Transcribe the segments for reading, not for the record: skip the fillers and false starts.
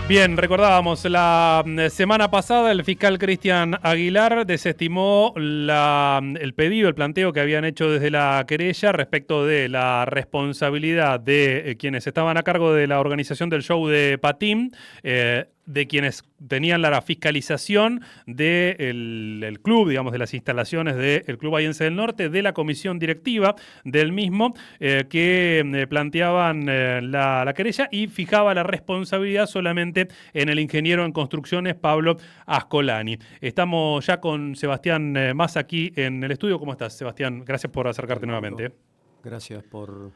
Bien, recordábamos, la semana pasada el fiscal Cristian Aguilar desestimó el pedido, el planteo que habían hecho desde la querella respecto de la responsabilidad de quienes estaban a cargo de la organización del show de Patín, de quienes tenían la fiscalización del club, digamos, de las instalaciones del Club Bahiense del Norte, de la comisión directiva del mismo, que planteaban la querella y fijaba la responsabilidad solamente en el ingeniero en construcciones Pablo Ascolani. Estamos ya con Sebastián Mas aquí en el estudio. ¿Cómo estás, Sebastián? Gracias por acercarte nuevamente. Gracias por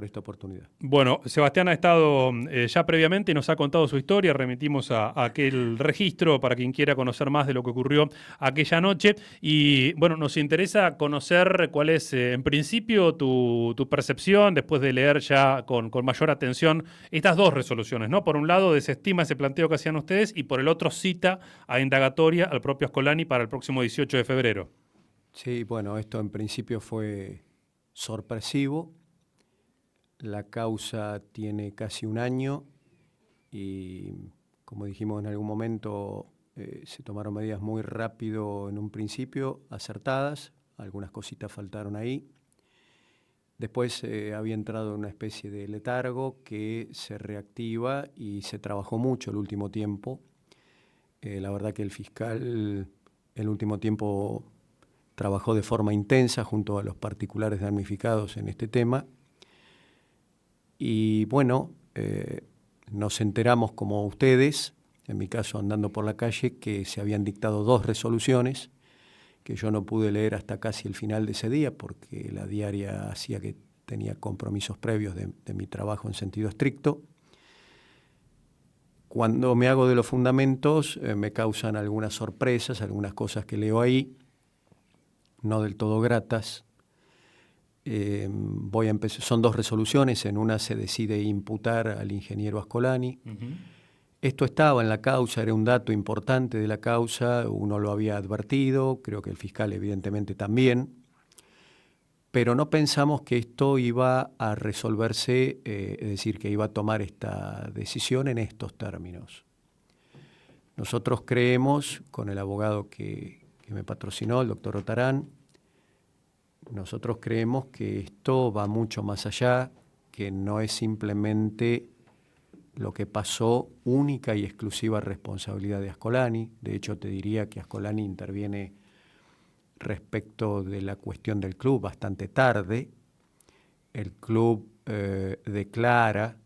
esta oportunidad. Bueno, Sebastián ha estado ya previamente y nos ha contado su historia. Remitimos a aquel registro para quien quiera conocer más de lo que ocurrió aquella noche. Y bueno, nos interesa conocer cuál es, en principio, tu percepción después de leer ya con mayor atención estas dos resoluciones, ¿no? Por un lado, desestima ese planteo que hacían ustedes y por el otro, cita a indagatoria al propio Ascolani para el próximo 18 de febrero. Sí, bueno, esto en principio fue sorpresivo. La causa tiene casi un año y, como dijimos en algún momento, se tomaron medidas muy rápido en un principio, acertadas. Algunas cositas faltaron ahí. Después había entrado en una especie de letargo que se reactiva y se trabajó mucho el último tiempo. La verdad que el fiscal el último tiempo trabajó de forma intensa junto a los particulares damnificados en este tema. Y bueno, nos enteramos como ustedes, en mi caso andando por la calle, que se habían dictado 2 resoluciones que yo no pude leer hasta casi el final de ese día porque la diaria hacía que tenía compromisos previos de mi trabajo en sentido estricto. Cuando me hago de los fundamentos me causan algunas sorpresas, algunas cosas que leo ahí, no del todo gratas. Voy a empezar. Son 2 resoluciones, en una se decide imputar al ingeniero Ascolani. Esto estaba en la causa, era un dato importante de la causa, uno lo había advertido, creo que el fiscal evidentemente también, pero no pensamos que esto iba a resolverse, es decir, que iba a tomar esta decisión en estos términos. Nosotros creemos, con el abogado que me patrocinó, el doctor Otarán, nosotros creemos que esto va mucho más allá, que no es simplemente lo que pasó única y exclusiva responsabilidad de Ascolani. De hecho, te diría que Ascolani interviene respecto de la cuestión del club bastante tarde. El club declara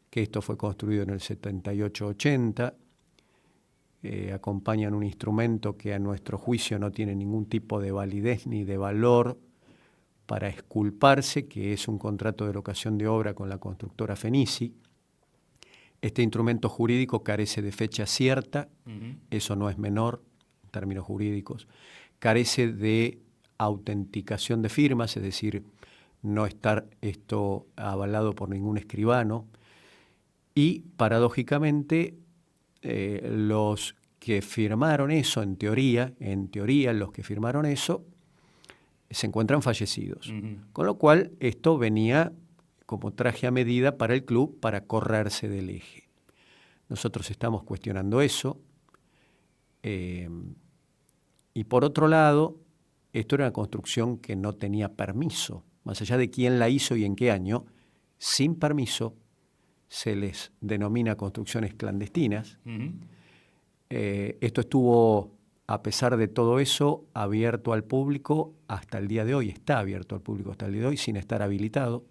que esto fue construido en el 78-80, acompañan un instrumento que a nuestro juicio no tiene ningún tipo de validez ni de valor para exculparse, que es un contrato de locación de obra con la constructora Fenici. Este instrumento jurídico carece de fecha cierta, eso no es menor en términos jurídicos, carece de autenticación de firmas, es decir, no está esto avalado por ningún escribano, y paradójicamente los que firmaron eso, en teoría, los que firmaron eso, se encuentran fallecidos. Con lo cual, esto venía como traje a medida para el club para correrse del eje. Nosotros estamos cuestionando eso. Y por otro lado, esto era una construcción que no tenía permiso. Más allá de quién la hizo y en qué año, sin permiso se les denomina construcciones clandestinas. Esto estuvo, a pesar de todo eso, abierto al público hasta el día de hoy. Está abierto al público hasta el día de hoy sin estar habilitado.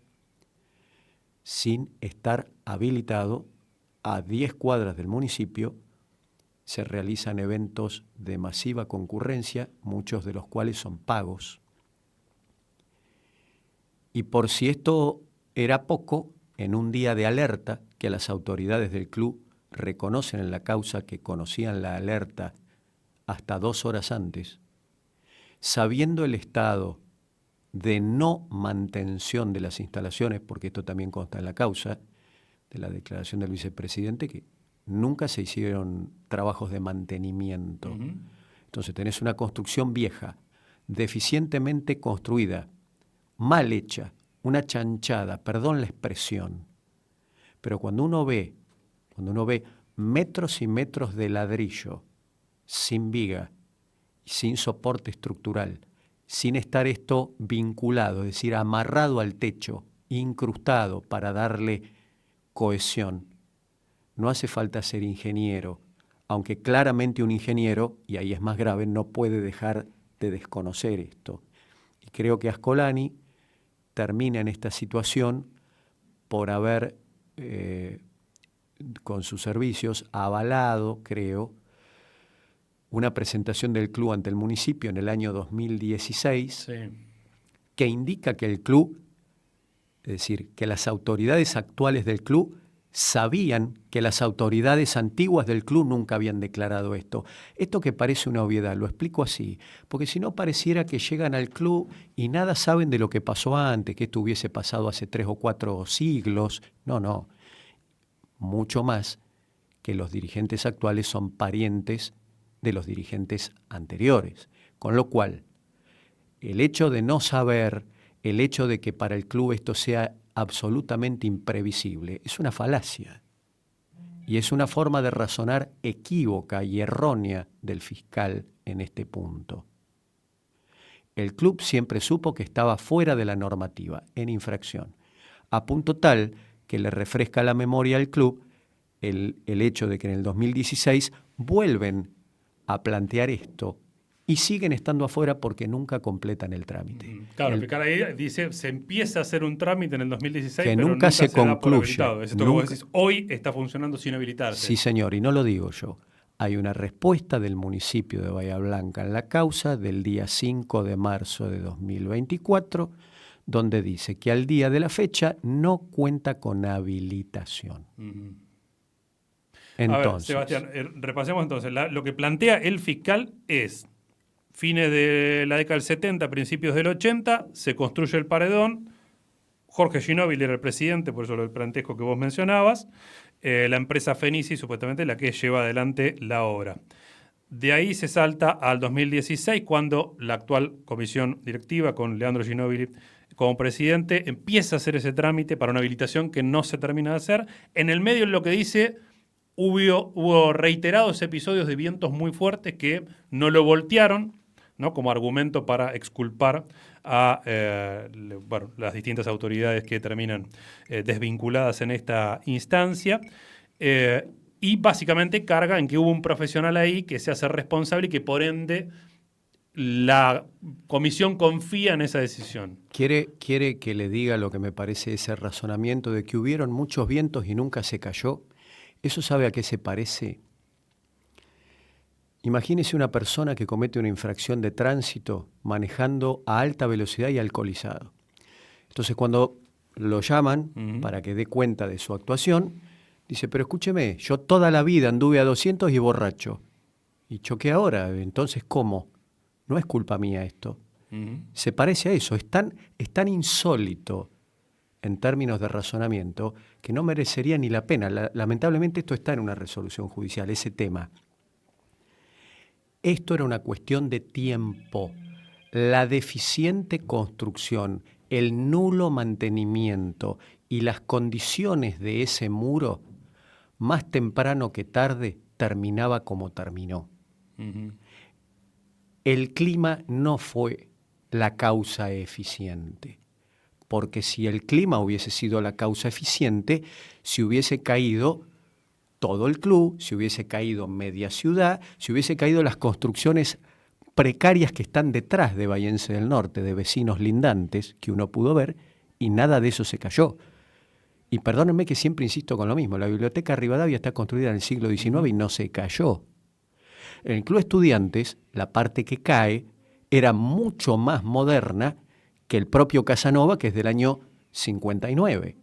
A 10 cuadras del municipio se realizan eventos de masiva concurrencia, muchos de los cuales son pagos. Y por si esto era poco, en un día de alerta que las autoridades del club reconocen en la causa que conocían la alerta hasta 2 horas antes, sabiendo el estado de no mantención de las instalaciones, porque esto también consta en la causa de la declaración del vicepresidente, que nunca se hicieron trabajos de mantenimiento. Entonces tenés una construcción vieja, deficientemente construida, mal hecha, una chanchada, perdón la expresión. Pero cuando uno ve cuando uno ve metros y metros de ladrillo, sin viga, sin soporte estructural, sin estar esto vinculado, es decir, amarrado al techo, incrustado para darle cohesión. No hace falta ser ingeniero, aunque claramente un ingeniero, y ahí es más grave, no puede dejar de desconocer esto. Y creo que Ascolani termina en esta situación por haber, con sus servicios, avalado, creo, una presentación del club ante el municipio en el año 2016, Sí. que indica que el club, es decir, que las autoridades actuales del club sabían que las autoridades antiguas del club nunca habían declarado esto. Esto que parece una obviedad, lo explico así, porque si no pareciera que llegan al club y nada saben de lo que pasó antes, que esto hubiese pasado hace 3 o 4 siglos. No, mucho más que los dirigentes actuales son parientes de los dirigentes anteriores. Con lo cual, el hecho de no saber, el hecho de que para el club esto sea absolutamente imprevisible, es una falacia. Y es una forma de razonar equívoca y errónea del fiscal en este punto. El club siempre supo que estaba fuera de la normativa, en infracción, a punto tal que le refresca la memoria al club el hecho de que en el 2016 vuelven a plantear esto y siguen estando afuera porque nunca completan el trámite. Claro, el fiscal ahí dice, se empieza a hacer un trámite en el 2016, que pero nunca se da por concluye. habilitado. Es esto que vos decís, hoy está funcionando sin habilitarse. Sí, señor, y no lo digo yo. Hay una respuesta del municipio de Bahía Blanca en la causa del día 5 de marzo de 2024, donde dice que al día de la fecha no cuenta con habilitación. Entonces, a ver, Sebastián, repasemos entonces. Lo que plantea el fiscal es, fines de la década del 70, principios del 80, se construye el paredón. Jorge Ginóbili era el presidente, por eso el parentesco que vos mencionabas. La empresa Fenici, supuestamente, la que lleva adelante la obra. De ahí se salta al 2016, cuando la actual comisión directiva, con Leandro Ginóbili como presidente, empieza a hacer ese trámite para una habilitación que no se termina de hacer. En el medio, lo que dice, hubo reiterados episodios de vientos muy fuertes que no lo voltearon, ¿no?, como argumento para exculpar a las distintas autoridades que terminan desvinculadas en esta instancia. Y básicamente carga en que hubo un profesional ahí que se hace responsable y que por ende la comisión confía en esa decisión. ¿Quiere que le diga lo que me parece ese razonamiento de que hubieron muchos vientos y nunca se cayó? ¿Eso sabe a qué se parece? Imagínese una persona que comete una infracción de tránsito manejando a alta velocidad y alcoholizado. Entonces, cuando lo llaman para que dé cuenta de su actuación, dice, pero escúcheme, yo toda la vida anduve a 200 y borracho. Y choqué ahora, entonces, ¿cómo? No es culpa mía esto. Se parece a eso, es tan insólito en términos de razonamiento que no merecería ni la pena. Lamentablemente esto está en una resolución judicial, ese tema. Esto era una cuestión de tiempo. La deficiente construcción, el nulo mantenimiento y las condiciones de ese muro, más temprano que tarde, terminaba como terminó. El clima no fue la causa eficiente, porque si el clima hubiese sido la causa eficiente, se hubiese caído todo el club, se hubiese caído media ciudad, se hubiese caído las construcciones precarias que están detrás de Bahiense del Norte, de vecinos lindantes que uno pudo ver, y nada de eso se cayó. Y perdónenme que siempre insisto con lo mismo, la Biblioteca Rivadavia está construida en el siglo XIX y no se cayó. En el Club Estudiantes, la parte que cae era mucho más moderna que el propio Casanova, que es del año 59.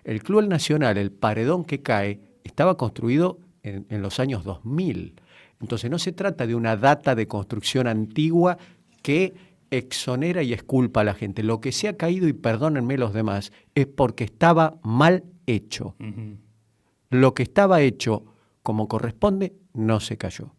El Club El Nacional, el paredón que cae, estaba construido en los años 2000. Entonces no se trata de una data de construcción antigua que exonera y exculpa a la gente. Lo que se ha caído, y perdónenme los demás, es porque estaba mal hecho. Lo que estaba hecho como corresponde no se cayó.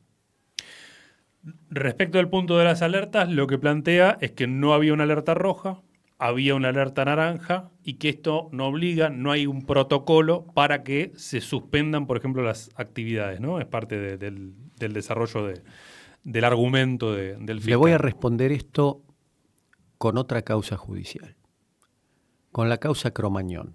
Respecto al punto de las alertas, lo que plantea es que no había una alerta roja, había una alerta naranja y que esto no obliga, no hay un protocolo para que se suspendan, por ejemplo, las actividades, ¿no? Es parte del desarrollo del argumento del fiscal. Le voy a responder esto con otra causa judicial, con la causa Cromañón.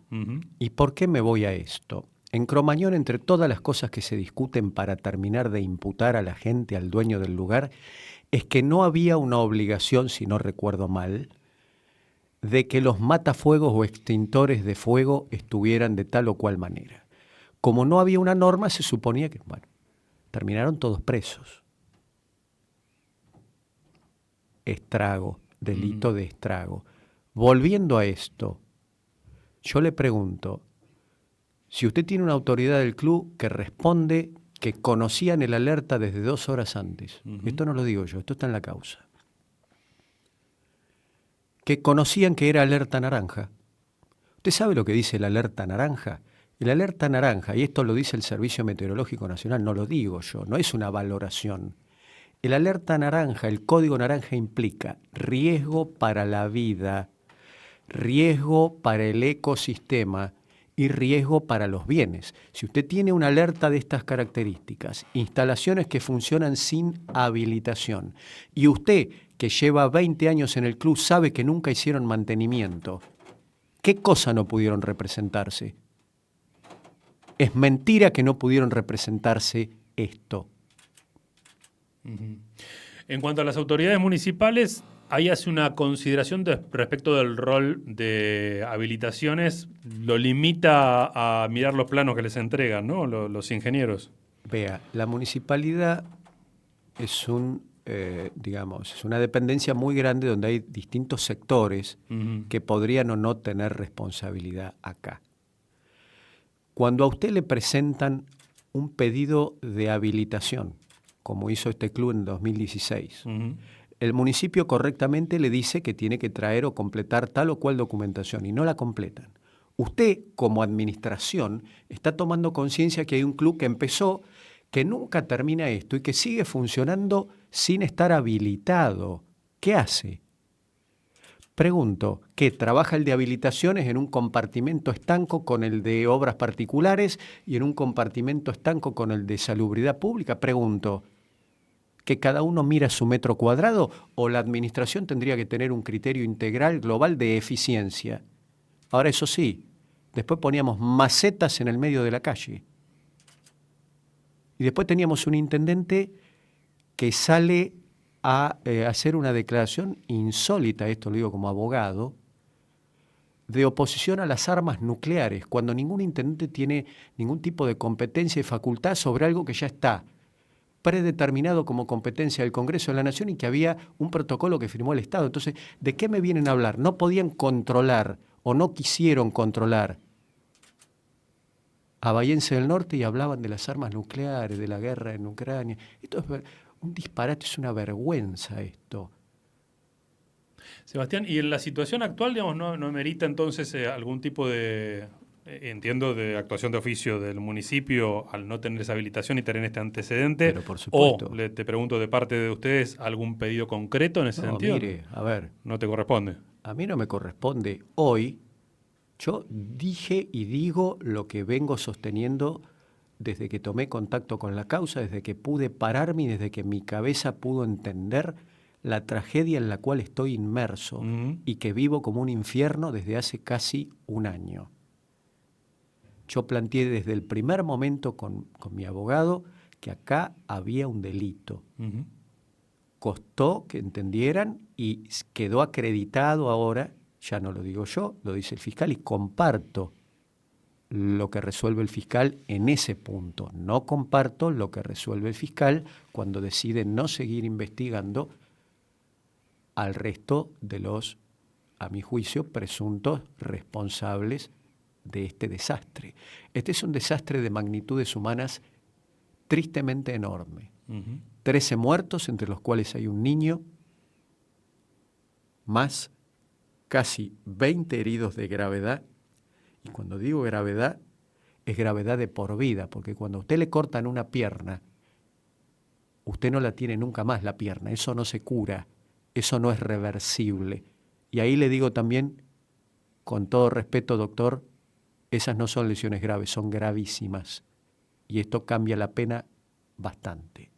¿Y por qué me voy a esto? En Cromañón, entre todas las cosas que se discuten para terminar de imputar a la gente, al dueño del lugar, es que no había una obligación, si no recuerdo mal, de que los matafuegos o extintores de fuego estuvieran de tal o cual manera. Como no había una norma, se suponía que, bueno, terminaron todos presos. Estrago, delito de estrago. Volviendo a esto, yo le pregunto, si usted tiene una autoridad del club que responde que conocían el alerta desde 2 horas antes, esto no lo digo yo, esto está en la causa, que conocían que era alerta naranja. ¿Usted sabe lo que dice la alerta naranja? El alerta naranja, y esto lo dice el Servicio Meteorológico Nacional, no lo digo yo, no es una valoración. El alerta naranja, el código naranja implica riesgo para la vida, riesgo para el ecosistema y riesgo para los bienes. Si usted tiene una alerta de estas características, instalaciones que funcionan sin habilitación, y usted, que lleva 20 años en el club, sabe que nunca hicieron mantenimiento, ¿qué cosa no pudieron representarse? Es mentira que no pudieron representarse esto. En cuanto a las autoridades municipales, ahí hace una consideración respecto del rol de habilitaciones, lo limita a mirar los planos que les entregan, ¿no? Los ingenieros. Vea, la municipalidad es es una dependencia muy grande donde hay distintos sectores que podrían o no tener responsabilidad acá. Cuando a usted le presentan un pedido de habilitación, como hizo este club en 2016, el municipio correctamente le dice que tiene que traer o completar tal o cual documentación y no la completan. Usted, como administración, está tomando conciencia que hay un club que empezó, que nunca termina esto y que sigue funcionando sin estar habilitado. ¿Qué hace? Pregunto, ¿qué? ¿Trabaja el de habilitaciones en un compartimento estanco con el de obras particulares y en un compartimento estanco con el de salubridad pública? Pregunto, ¿que cada uno mira su metro cuadrado o la administración tendría que tener un criterio integral global de eficiencia? Ahora, eso sí, después poníamos macetas en el medio de la calle. Y después teníamos un intendente que sale a hacer una declaración insólita, esto lo digo como abogado, de oposición a las armas nucleares, cuando ningún intendente tiene ningún tipo de competencia y facultad sobre algo que ya está predeterminado como competencia del Congreso de la Nación y que había un protocolo que firmó el Estado. Entonces, ¿de qué me vienen a hablar? No podían controlar o no quisieron controlar a Bahiense del Norte y hablaban de las armas nucleares, de la guerra en Ucrania. Esto es un disparate, es una vergüenza esto. Sebastián, y en la situación actual, digamos, no amerita entonces algún tipo de, entiendo, de actuación de oficio del municipio al no tener esa habilitación y tener este antecedente. Pero por supuesto. O, te pregunto de parte de ustedes, algún pedido concreto en ese sentido. Mire, a ver. No te corresponde. A mí no me corresponde hoy. Yo dije y digo lo que vengo sosteniendo desde que tomé contacto con la causa, desde que pude pararme y desde que mi cabeza pudo entender la tragedia en la cual estoy inmerso y que vivo como un infierno desde hace casi un año. Yo planteé desde el primer momento con mi abogado que acá había un delito. Costó que entendieran y quedó acreditado ahora. Ya no lo digo yo, lo dice el fiscal y comparto lo que resuelve el fiscal en ese punto. No comparto lo que resuelve el fiscal cuando decide no seguir investigando al resto de los, a mi juicio, presuntos responsables de este desastre. Este es un desastre de magnitudes humanas tristemente enorme. 13 muertos, entre los cuales hay un niño, más casi 20 heridos de gravedad, y cuando digo gravedad, es gravedad de por vida, porque cuando a usted le cortan una pierna, usted no la tiene nunca más la pierna, eso no se cura, eso no es reversible, Y ahí le digo también, con todo respeto, doctor, esas no son lesiones graves, son gravísimas. Y esto cambia la pena bastante.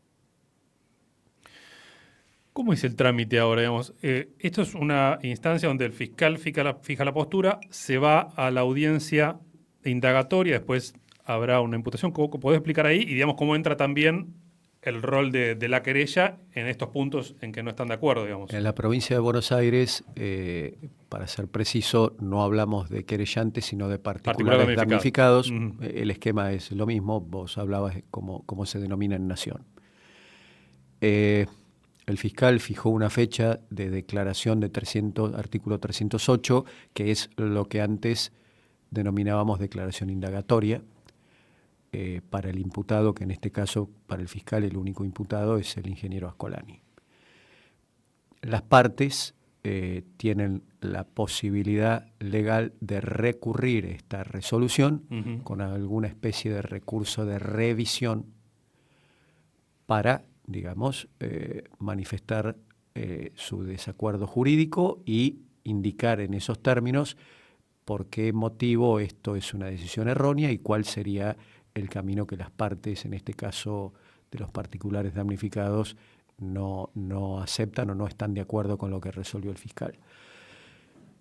¿Cómo es el trámite ahora? Digamos, esto es una instancia donde el fiscal fija la postura, se va a la audiencia indagatoria, después habrá una imputación. ¿Podés explicar ahí? Y digamos cómo entra también el rol de la querella en estos puntos en que no están de acuerdo, digamos. En la provincia de Buenos Aires, para ser preciso, no hablamos de querellantes, sino de particulares damnificados. El esquema es lo mismo, vos hablabas de cómo se denomina en Nación. El fiscal fijó una fecha de declaración de artículo 308, que es lo que antes denominábamos declaración indagatoria, para el imputado, que en este caso, para el fiscal, el único imputado es el ingeniero Ascolani. Las partes tienen la posibilidad legal de recurrir esta resolución con alguna especie de recurso de revisión para, digamos, manifestar su desacuerdo jurídico y indicar en esos términos por qué motivo esto es una decisión errónea y cuál sería el camino que las partes, en este caso de los particulares damnificados, no aceptan o no están de acuerdo con lo que resolvió el fiscal.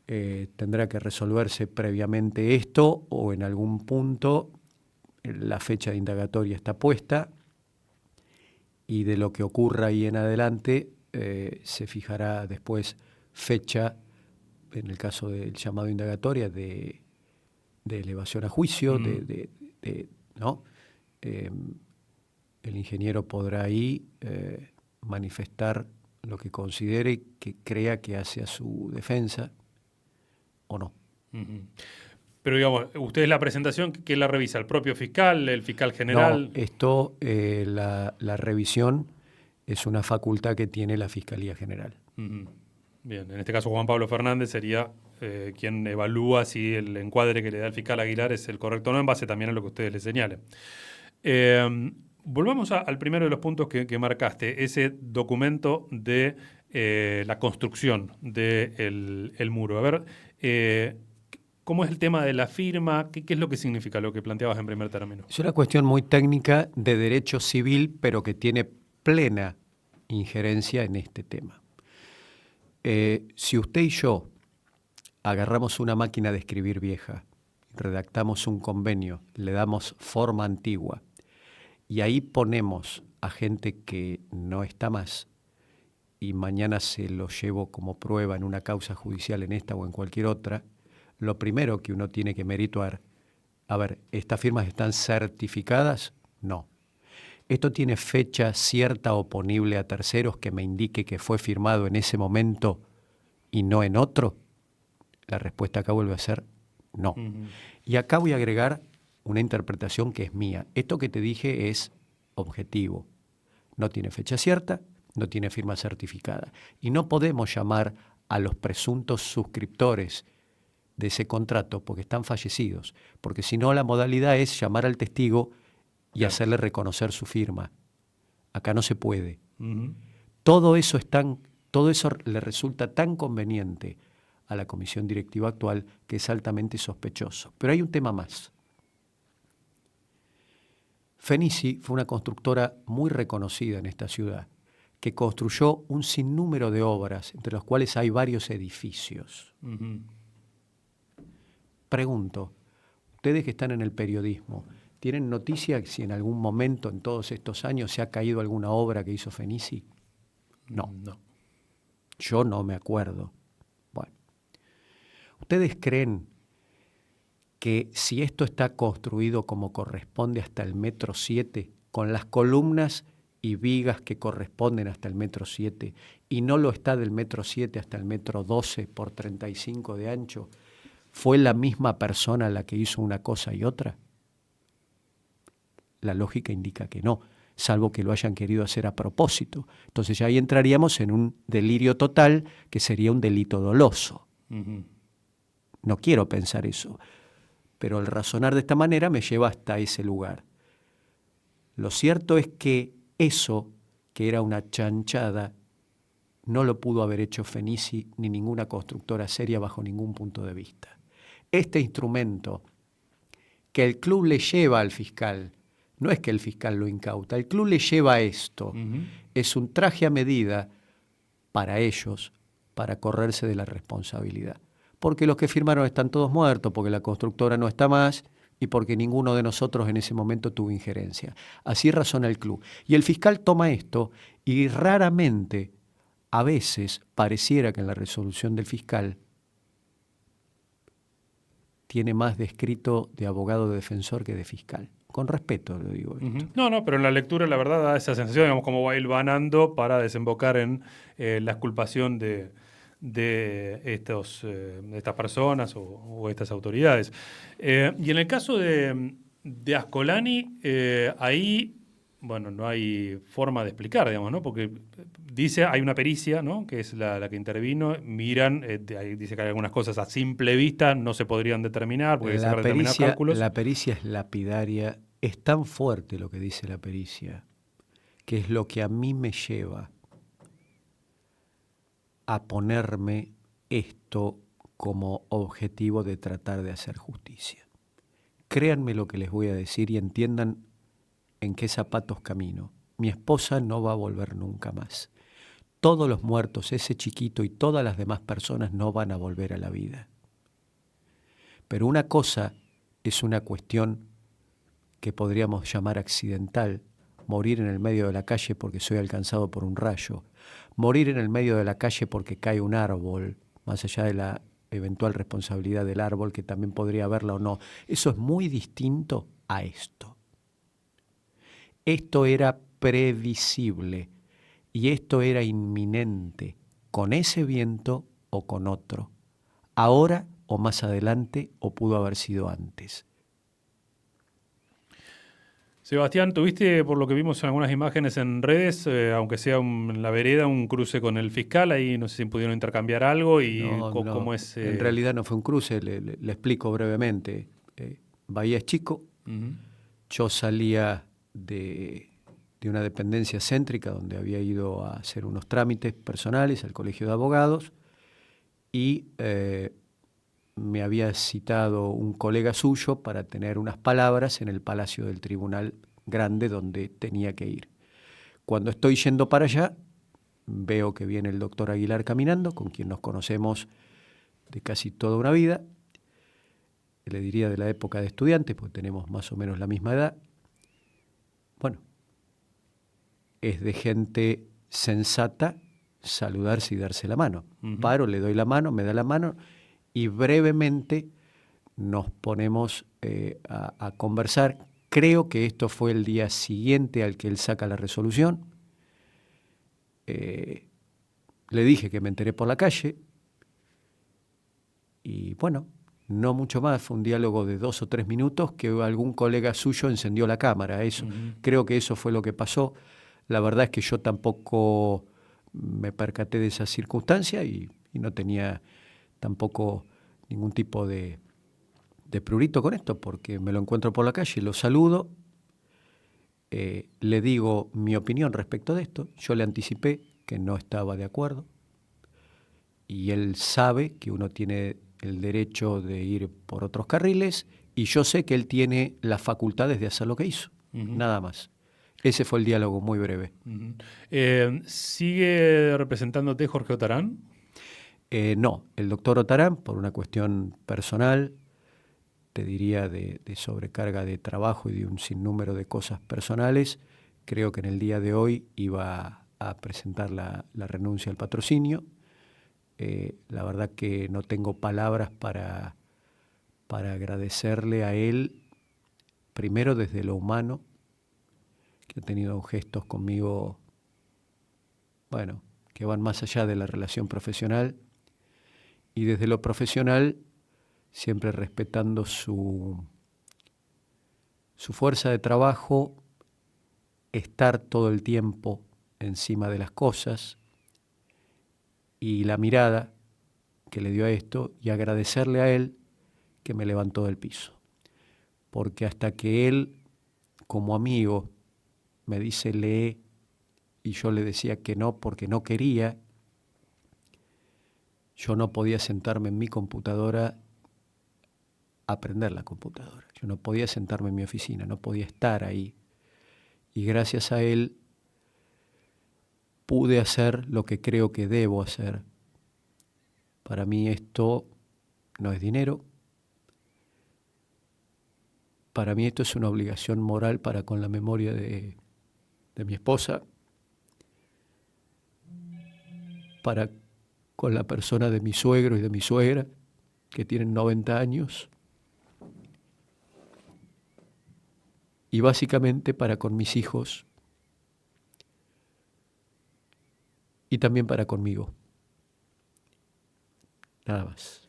Tendrá que resolverse previamente esto o en algún punto la fecha de indagatoria está puesta y de lo que ocurra ahí en adelante se fijará después fecha, en el caso del llamado indagatoria, de elevación a juicio, ¿no? El ingeniero podrá ahí manifestar lo que considere que crea que hace a su defensa o no. Pero digamos, ¿usted es la presentación que la revisa? ¿El propio fiscal, el fiscal general? No, esto, la revisión es una facultad que tiene la Fiscalía General. Bien, en este caso Juan Pablo Fernández sería quien evalúa si el encuadre que le da el fiscal Aguilar es el correcto o no, en base también a lo que ustedes le señalen. Volvamos al primero de los puntos que marcaste, ese documento de la construcción del muro. A ver, ¿cómo es el tema de la firma? ¿Qué es lo que significa lo que planteabas en primer término? Es una cuestión muy técnica de derecho civil, pero que tiene plena injerencia en este tema. Si usted y yo agarramos una máquina de escribir vieja, redactamos un convenio, le damos forma antigua y ahí ponemos a gente que no está más y mañana se lo llevo como prueba en una causa judicial en esta o en cualquier otra, lo primero que uno tiene que merituar, a ver, ¿estas firmas están certificadas? No. ¿Esto tiene fecha cierta oponible a terceros que me indique que fue firmado en ese momento y no en otro? La respuesta acá vuelve a ser no. Y acá voy a agregar una interpretación que es mía. Esto que te dije es objetivo. No tiene fecha cierta, no tiene firma certificada. Y no podemos llamar a los presuntos suscriptores de ese contrato porque están fallecidos, porque si no la modalidad es llamar al testigo y hacerle reconocer su firma. Acá no se puede. Todo eso le resulta tan conveniente a la comisión directiva actual que es altamente sospechoso. Pero hay un tema más. Fenici fue una constructora muy reconocida en esta ciudad, que construyó un sinnúmero de obras, entre los cuales hay varios edificios. Pregunto, ustedes que están en el periodismo, ¿tienen noticia si en algún momento en todos estos años se ha caído alguna obra que hizo Fenici? No. Yo no me acuerdo. Bueno, ¿ustedes creen que si esto está construido como corresponde hasta el 1,7 m, con las columnas y vigas que corresponden hasta el 1,7 m, y no lo está del 1,7 m hasta el 1,12 m por 35 de ancho, ¿fue la misma persona la que hizo una cosa y otra? La lógica indica que no, salvo que lo hayan querido hacer a propósito. Entonces ya ahí entraríamos en un delirio total que sería un delito doloso. No quiero pensar eso, pero el razonar de esta manera me lleva hasta ese lugar. Lo cierto es que eso, que era una chanchada, no lo pudo haber hecho Fenici ni ninguna constructora seria bajo ningún punto de vista. Este instrumento que el club le lleva al fiscal, no es que el fiscal lo incauta, el club le lleva esto. Es un traje a medida para ellos, para correrse de la responsabilidad. Porque los que firmaron están todos muertos, porque la constructora no está más y porque ninguno de nosotros en ese momento tuvo injerencia. Así razona el club. Y el fiscal toma esto y raramente, a veces, pareciera que en la resolución del fiscal tiene más de escrito de abogado de defensor que de fiscal. Con respeto lo digo esto. No, pero en la lectura la verdad da esa sensación, digamos, como va hilvanando para desembocar en la exculpación de estas personas o estas autoridades. Y en el caso de Ascolani, ahí, bueno, no hay forma de explicar, digamos, ¿no? Porque dice, hay una pericia, ¿no? Que es la que intervino, miran, ahí dice que hay algunas cosas a simple vista no se podrían determinar, porque hay que sacar determinados cálculos. La pericia es lapidaria, es tan fuerte lo que dice la pericia, que es lo que a mí me lleva a ponerme esto como objetivo de tratar de hacer justicia. Créanme lo que les voy a decir y entiendan en qué zapatos camino. Mi esposa no va a volver nunca más. Todos los muertos, ese chiquito y todas las demás personas no van a volver a la vida. Pero una cosa es una cuestión que podríamos llamar accidental, morir en el medio de la calle porque soy alcanzado por un rayo, morir en el medio de la calle porque cae un árbol, más allá de la eventual responsabilidad del árbol, que también podría haberla o no. Eso es muy distinto a esto. Esto era previsible y esto era inminente, con ese viento o con otro, ahora o más adelante o pudo haber sido antes. Sebastián, tuviste, por lo que vimos en algunas imágenes en redes, aunque sea en la vereda, un cruce con el fiscal, ahí no sé si pudieron intercambiar algo y cómo es... En realidad no fue un cruce, le explico brevemente. Bahía es chico, yo salía de una dependencia céntrica donde había ido a hacer unos trámites personales al Colegio de Abogados y me había citado un colega suyo para tener unas palabras en el Palacio del Tribunal Grande donde tenía que ir. Cuando estoy yendo para allá, veo que viene el doctor Aguilar caminando, con quien nos conocemos de casi toda una vida, le diría de la época de estudiante, porque tenemos más o menos la misma edad. Bueno, es de gente sensata saludarse y darse la mano. Paro, le doy la mano, me da la mano y brevemente nos ponemos a conversar. Creo que esto fue el día siguiente al que él saca la resolución. Le dije que me enteré por la calle y bueno, no mucho más, fue un diálogo de 2 o 3 minutos que algún colega suyo encendió la cámara. Eso, creo que eso fue lo que pasó. La verdad es que yo tampoco me percaté de esa circunstancia y no tenía tampoco ningún tipo de prurito con esto, porque me lo encuentro por la calle, lo saludo, le digo mi opinión respecto de esto, yo le anticipé que no estaba de acuerdo y él sabe que uno tiene el derecho de ir por otros carriles y yo sé que él tiene las facultades de hacer lo que hizo, nada más. Ese fue el diálogo muy breve. ¿Sigue representándote Jorge Otarán? No, el doctor Otarán, por una cuestión personal, te diría de sobrecarga de trabajo y de un sinnúmero de cosas personales, creo que en el día de hoy iba a presentar la renuncia al patrocinio. La verdad que no tengo palabras para agradecerle a él, primero desde lo humano, que ha tenido gestos conmigo, bueno, que van más allá de la relación profesional, y desde lo profesional, siempre respetando su fuerza de trabajo, estar todo el tiempo encima de las cosas y la mirada que le dio a esto y agradecerle a él que me levantó del piso. Porque hasta que él, como amigo, me dice lee y yo le decía que no porque no quería, yo no podía sentarme en mi computadora a aprender la computadora. Yo no podía sentarme en mi oficina, no podía estar ahí. Y gracias a él pude hacer lo que creo que debo hacer. Para mí esto no es dinero. Para mí esto es una obligación moral para con la memoria de mi esposa, para con la persona de mi suegro y de mi suegra, que tienen 90 años, y básicamente para con mis hijos y también para conmigo. Nada más.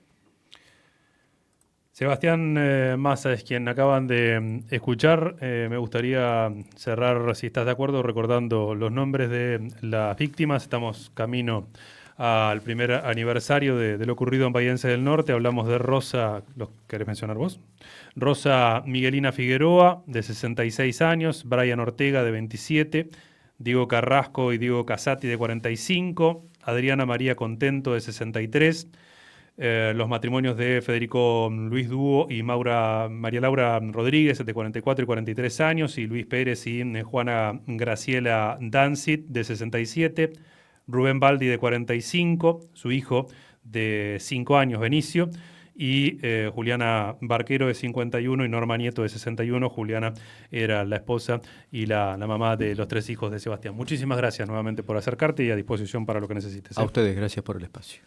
Sebastián Massa es quien acaban de escuchar. Me gustaría cerrar, si estás de acuerdo, recordando los nombres de las víctimas. Estamos camino al primer aniversario de lo ocurrido en Bahiense del Norte. Hablamos de Rosa, ¿los querés mencionar vos? Rosa Miguelina Figueroa, de 66 años, Brian Ortega, de 27, Diego Carrasco y Diego Casati, de 45, Adriana María Contento, de 63, los matrimonios de Federico Luis Dúo y María Laura Rodríguez, de 44 y 43 años, y Luis Pérez y Juana Graciela Dancit, de 67, Rubén Baldi, de 45, su hijo de 5 años, Benicio, y Juliana Barquero, de 51, y Norma Nieto, de 61. Juliana era la esposa y la mamá de los 3 hijos de Sebastián. Muchísimas gracias nuevamente por acercarte y a disposición para lo que necesites. A ustedes, gracias por el espacio.